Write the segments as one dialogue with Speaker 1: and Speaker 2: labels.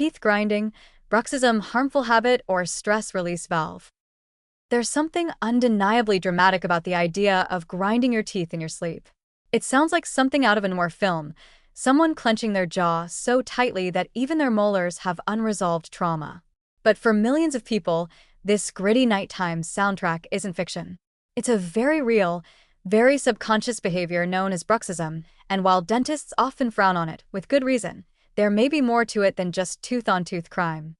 Speaker 1: teeth grinding, bruxism harmful habit or stress release valve? There's something undeniably dramatic about the idea of grinding your teeth in your sleep. It sounds like something out of a noir film, someone clenching their jaw so tightly that even their molars have unresolved trauma. But for millions of people, this gritty nighttime soundtrack isn't fiction. It's a very real, very subconscious behavior known as bruxism, and while dentists often frown on it, with good reason, there may be more to it than just tooth-on-tooth crime.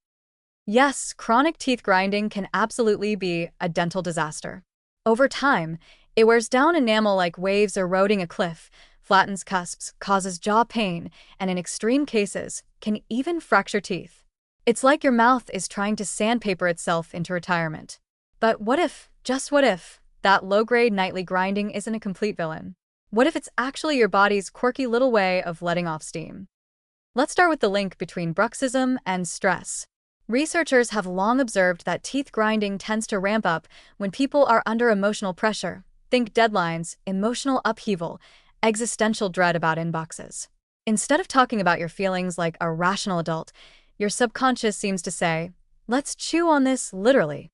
Speaker 1: Yes, chronic teeth grinding can absolutely be a dental disaster. Over time, it wears down enamel like waves eroding a cliff, flattens cusps, causes jaw pain, and in extreme cases, can even fracture teeth. It's like your mouth is trying to sandpaper itself into retirement. But what if, just what if, that low-grade nightly grinding isn't a complete villain? What if it's actually your body's quirky little way of letting off steam? Let's start with the link between bruxism and stress. Researchers have long observed that teeth grinding tends to ramp up when people are under emotional pressure. Think deadlines, emotional upheaval, existential dread about inboxes. Instead of talking about your feelings like a rational adult, your subconscious seems to say, let's chew on this literally.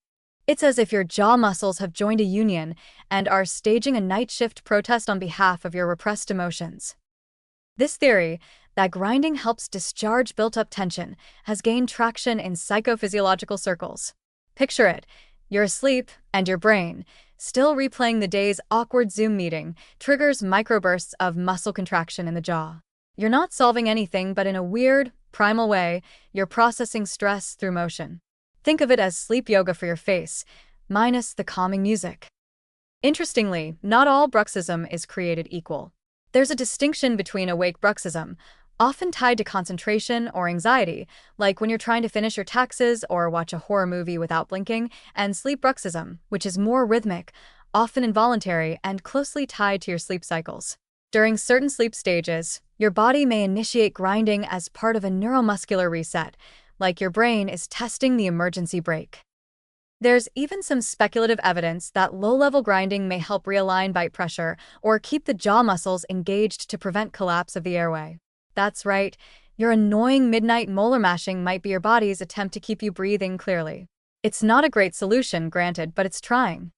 Speaker 1: It's as if your jaw muscles have joined a union and are staging a night shift protest on behalf of your repressed emotions. This theory, that grinding helps discharge built-up tension, has gained traction in psychophysiological circles. Picture it, you're asleep, and your brain, still replaying the day's awkward Zoom meeting, triggers microbursts of muscle contraction in the jaw. You're not solving anything, but in a weird, primal way, you're processing stress through motion. Think of it as sleep yoga for your face, minus the calming music. Interestingly, not all bruxism is created equal. There's a distinction between awake bruxism, often tied to concentration or anxiety, like when you're trying to finish your taxes or watch a horror movie without blinking, and sleep bruxism, which is more rhythmic, often involuntary, and closely tied to your sleep cycles. During certain sleep stages, your body may initiate grinding as part of a neuromuscular reset, like your brain is testing the emergency brake. There's even some speculative evidence that low-level grinding may help realign bite pressure or keep the jaw muscles engaged to prevent collapse of the airway. That's right, your annoying midnight molar mashing might be your body's attempt to keep you breathing clearly. It's not a great solution, granted, but it's trying.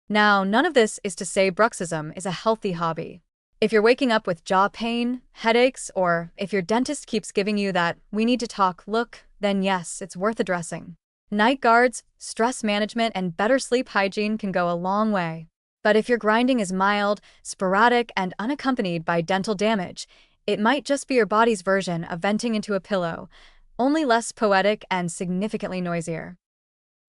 Speaker 1: Now, none of this is to say bruxism is a healthy hobby. If you're waking up with jaw pain, headaches, or if your dentist keeps giving you that "we need to talk" look, then yes, it's worth addressing. Night guards, stress management, and better sleep hygiene can go a long way. But if your grinding is mild, sporadic, and unaccompanied by dental damage, it might just be your body's version of venting into a pillow, only less poetic and significantly noisier.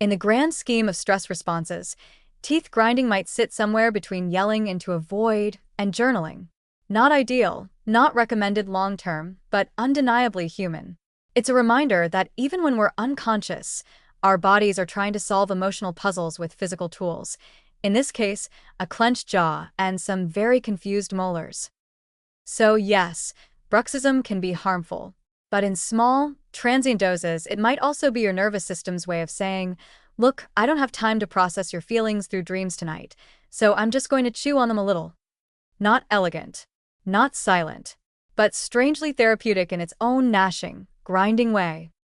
Speaker 1: In the grand scheme of stress responses, teeth grinding might sit somewhere between yelling into a void and journaling. Not ideal, not recommended long-term, but undeniably human. It's a reminder that even when we're unconscious, our bodies are trying to solve emotional puzzles with physical tools. In this case, a clenched jaw and some very confused molars. So yes, bruxism can be harmful. But in small, transient doses, it might also be your nervous system's way of saying, look, I don't have time to process your feelings through dreams tonight, so I'm just going to chew on them a little. Not elegant, not silent, but strangely therapeutic in its own gnashing, grinding way.